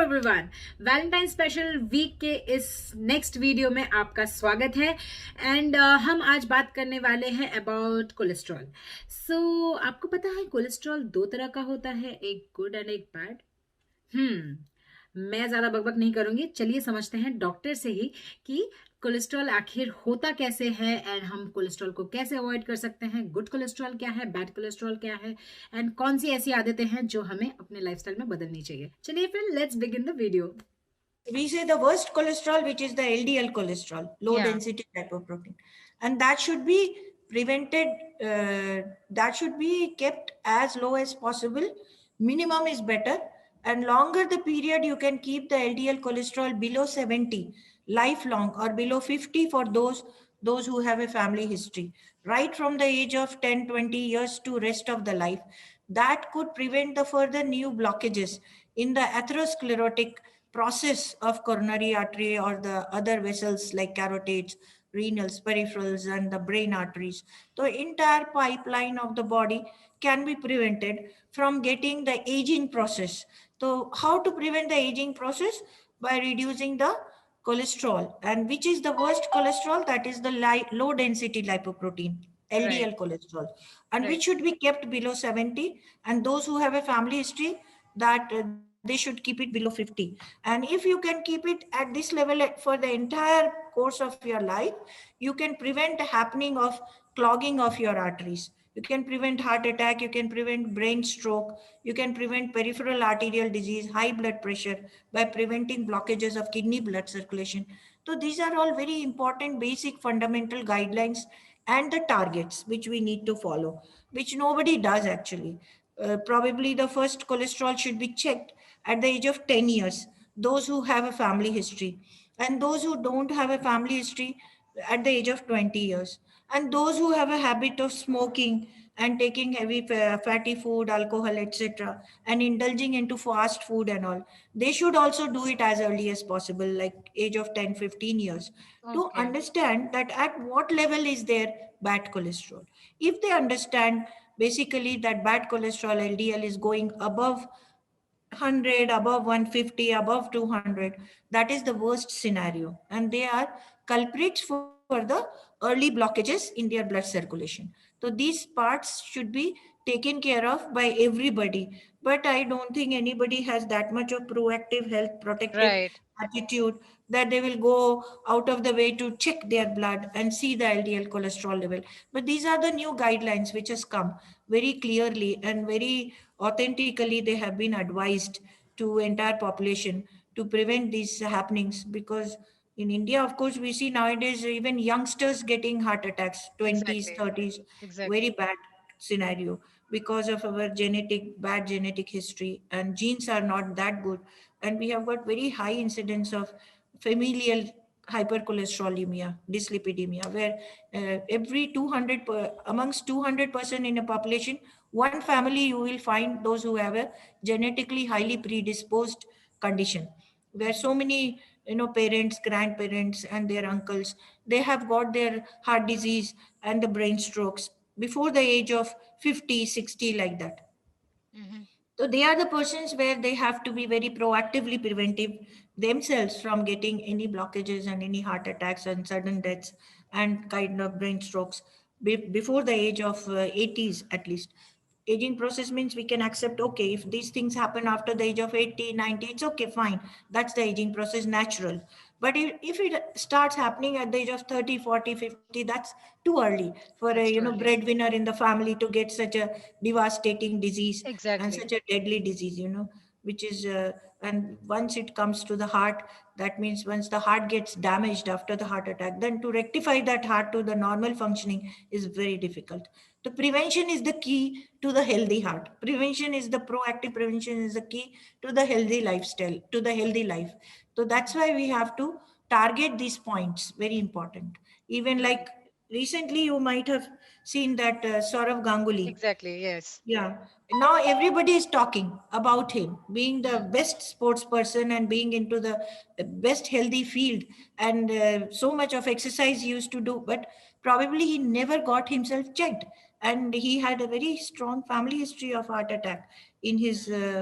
Everyone, Valentine special week के इस next video में आपका स्वागत है। एंड हम आज बात करने वाले हैं अबाउट कोलेस्ट्रॉल। आपको पता है कोलेस्ट्रॉल दो तरह का होता है, एक गुड एंड एक बैड। मैं ज्यादा बकबक नहीं करूंगी, चलिए समझते हैं डॉक्टर से ही कि कोलेस्ट्रॉल आखिर होता कैसे है एंड हम कोलेस्ट्रॉल को कैसे अवॉइड कर सकते हैं। गुड कोलेस्ट्रॉल क्या है, बैड कोलेस्ट्रॉल क्या है एंड कौन सी ऐसी आदतें हैं जो हमें अपने लाइफस्टाइल में बदलनी चाहिए। चलिए फिर let's begin the video. We say the worst cholesterol, which is the LDL cholesterol, low density lipoprotein, and that should be prevented. That should be kept as low as possible. Minimum is better, and longer the period you can keep the LDL cholesterol below 70, lifelong, or below 50 for those who have a family history, right from the age of 10, 20 years to rest of the life. That could prevent the further new blockages in the atherosclerotic process of coronary artery or the other vessels like carotids, renals, peripherals, and the brain arteries. The entire pipeline of the body can be prevented from getting the aging process. So, how to prevent the aging process? By reducing the cholesterol. And which is the worst cholesterol? That is the low density lipoprotein. Right, LDL cholesterol, and right. which should be kept below 70. And those who have a family history, that they should keep it below 50. And if you can keep it at this level for the entire course of your life, you can prevent the happening of clogging of your arteries. You can prevent heart attack, you can prevent brain stroke, you can prevent peripheral arterial disease, high blood pressure by preventing blockages of kidney blood circulation. So these are all very important basic fundamental guidelines and the targets which we need to follow, which nobody does actually. Probably the first cholesterol should be checked at the age of 10 years, those who have a family history, and those who don't have a family history at the age of 20 years, and those who have a habit of smoking and taking heavy fatty food, alcohol, etc., and indulging into fast food and all, they should also do it as early as possible, like age of 10, 15 years, to Okay. understand that at what level is their bad cholesterol. If they understand basically that bad cholesterol LDL is going above 100, above 150, above 200, that is the worst scenario, and they are culprits for the early blockages in their blood circulation. So these parts should be taken care of by everybody, but I don't think anybody has that much of proactive health protective Right. attitude that they will go out of the way to check their blood and see the LDL cholesterol level. But these are the new guidelines which has come very clearly and very authentically. They have been advised to entire population to prevent these happenings, because in India, of course, we see nowadays even youngsters getting heart attacks, 20s, Exactly. 30s, very Exactly. bad scenario because of our bad genetic history, and genes are not that good, and we have got very high incidence of familial hypercholesterolemia, dyslipidemia, where every 200 amongst 200% in a population, one family you will find those who have a genetically highly predisposed condition, where so many parents, grandparents, and their uncles, they have got their heart disease and the brain strokes before the age of 50, 60, like that. Hmm. So they are the persons where they have to be very proactively preventive themselves from getting any blockages and any heart attacks and sudden deaths and kind of brain strokes before the age of 80s at least. Aging process means we can accept, okay, if these things happen after the age of 80, 90, it's okay, fine. That's the aging process, natural. But if it starts happening at the age of 30, 40, 50, that's too early for a That's too early. breadwinner in the family to get such a devastating disease and Exactly. such a deadly disease, which is and once it comes to the heart, that means once the heart gets damaged after the heart attack, then to rectify that heart to the normal functioning is very difficult. The prevention is the key to the healthy heart. Prevention is the proactive prevention is the key to the healthy lifestyle, to the healthy life. So that's why we have to target these points, very important. Even Right. like recently you might have seen that Saurav Ganguly. Exactly. Yes. Yeah. Now everybody is talking about him being the Mm. best sports person and being into the best healthy field, and so much of exercise he used to do, but probably he never got himself checked. And he had a very strong family history of heart attack. in his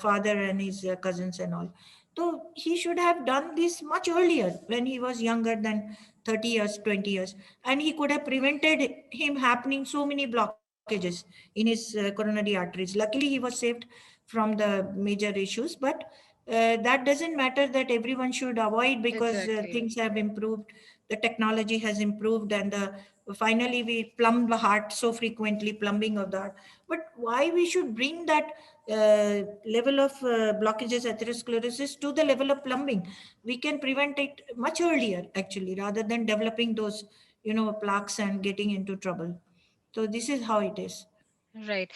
father and his cousins and all. So he should have done this much earlier when he was younger than 30 years, 20 years, and he could have prevented him happening so many blockages in his coronary arteries. Luckily, he was saved from the major issues, but that doesn't matter that everyone should avoid, because Exactly. things have improved, the technology has improved, and finally we plumb the heart so frequently, plumbing of the heart. But why we should bring that level of blockages, atherosclerosis, to the level of plumbing? We can prevent it much earlier, actually, rather than developing those, plaques and getting into trouble. So this is how it is. Right.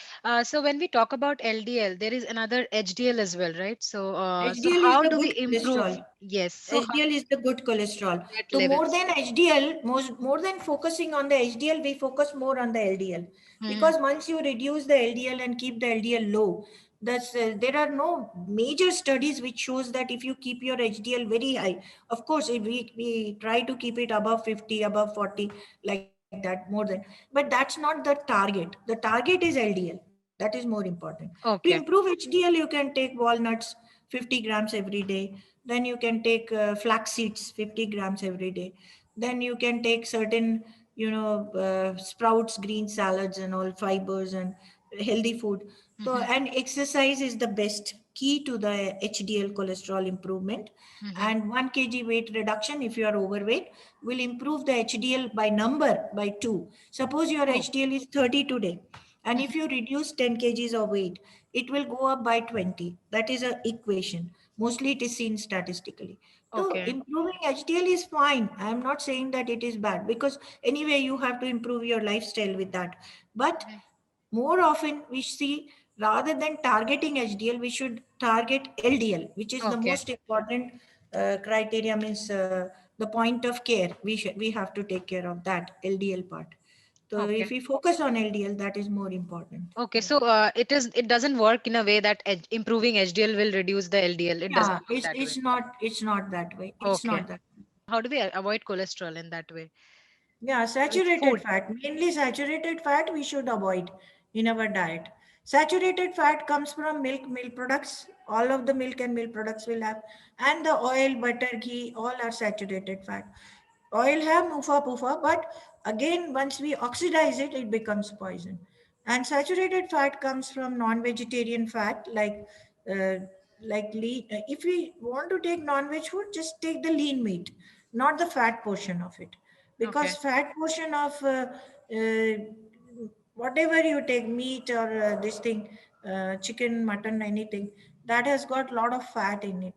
So when we talk about LDL, there is another HDL as well, right? So HDL is how the do good we improve? cholesterol. Yes. So how HDL is the good cholesterol. that So more levels? than HDL, more than focusing on the HDL, we focus more on the LDL. Hmm. Because once you reduce the LDL and keep the LDL low, there are no major studies which shows that if you keep your HDL very high, of course, if we try to keep it above 50, above 40, like that, more than, but that's not the target. The target is LDL. That is more important. To improve Okay. HDL, you can take walnuts 50 grams every day. Then you can take flax seeds 50 grams every day. Then you can take certain, sprouts, green salads, and all fibers and healthy food. So, Mm-hmm. and exercise is the best key to the HDL cholesterol improvement. Mm-hmm. And 1 kg weight reduction, if you are overweight, will improve the HDL by number by 2. Suppose your Oh. HDL is 30 today, and if Mhm. you reduce 10 kgs of weight, it will go up by 20. That is a equation. Mostly it is seen statistically. So Okay. improving HDL is fine. I am not saying that it is bad, because anyway you have to improve your lifestyle with that. But Mhm. more often we see, rather than targeting HDL, we should target LDL, which is the Okay. most important criteria, means the point of care. We have to take care of that LDL part. So if Okay. we focus on LDL, that is more important. Okay. Yeah. So it doesn't work in a way that improving HDL will reduce the LDL. It doesn't Yeah, work that way. it's not that way. It's Okay. not that. How do we avoid cholesterol in that way? Yeah, With saturated food. fat, mainly saturated fat we should avoid in our diet. Saturated fat comes from milk products. All of the milk and milk products will have, and the oil, butter, ghee, all are saturated fat. Oil have mufa pufa, but again, once we oxidize it, it becomes poison. And saturated fat comes from non-vegetarian fat, uh, like lean. If we want to take non-veg food, just take the lean meat, not the fat portion of it, because Okay. fat portion of uh, whatever you take, meat or this thing, chicken, mutton, anything, that has got lot of fat in it.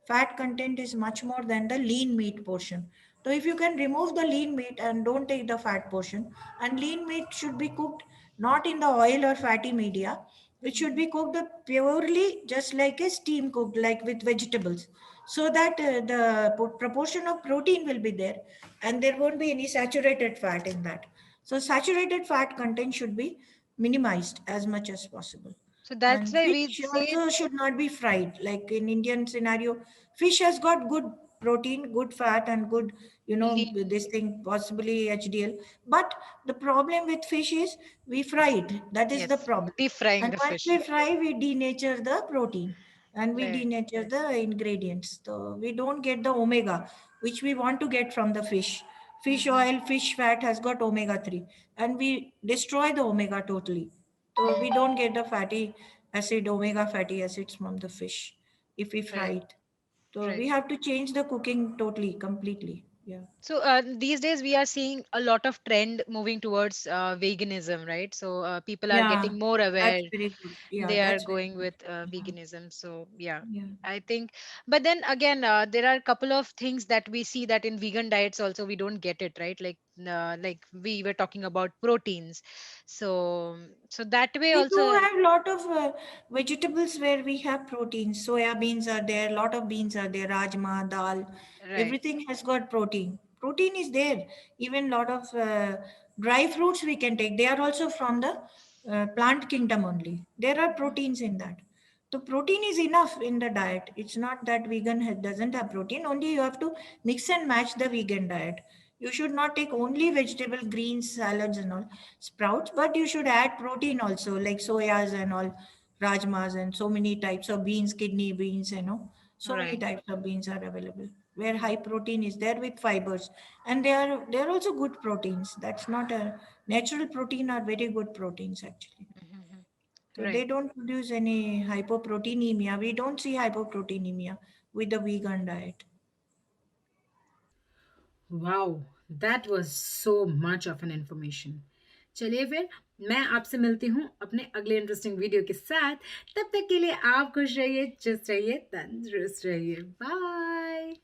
Fat content is much more than the lean meat portion. So if you can remove the lean meat and don't take the fat portion, and lean meat should be cooked not in the oil or fatty media, it should Mhm. be cooked purely just like a steam cooked, like with vegetables, so that the proportion of protein will be there, and there won't be any saturated fat in that. So saturated fat content should be minimized as much as possible. So that's And why we fish say also should not be fried. Like in Indian scenario, fish has got good protein, good fat, and good, lean. this thing, possibly HDL. But the problem with fish is we fry it. That is the Yes. problem. Deep frying And the once fish. we fry, we denature the protein and we Right. denature the ingredients. So we don't get the omega, which we want to get from the fish. Fish Mm-hmm. oil, fish fat has got omega 3, and we destroy the omega totally. So we don't get the fatty acid, omega fatty acids from the fish if we fry Right. it. So Right. we have to change the cooking totally, completely. Yeah. So these days we are seeing a lot of trend moving towards veganism, right? So people are Yeah, getting more aware. that's very good. Yeah, They are that's very going good. with Yeah. veganism. So yeah, Yeah. I think. But then again, there are a couple of things that we see that in vegan diets also we don't get it right. Like we were talking about proteins. So that way We do also, have a lot of vegetables where we have proteins. Soya beans are there, lot of beans are there, rajma, dal, right. everything has got protein. Protein is there. Even lot of dry fruits we can take. They are also from the plant kingdom only. There are Mhm. proteins in that. So protein is enough in the diet. It's not that vegan doesn't have protein. Only you have to mix and match the vegan diet. You should not take only vegetable, greens, salads, and all sprouts, but you should add protein also, like soyas and all, rajmas and so many types of beans, kidney beans, so many Right. types of beans are available where high protein is there with fibers, and they are also good proteins. That's not a natural protein, are very good proteins actually. Mhm. So they Right. don't produce any hypoproteinemia. We don't see hypoproteinemia with the vegan diet. Wow, that was so much of an information. चलिए फिर मैं आपसे मिलती हूँ अपने अगले interesting video के साथ। तब तक के लिए आप खुश रहिए, चुस्त रहिए, तंदुरुस्त रहिए। बाय।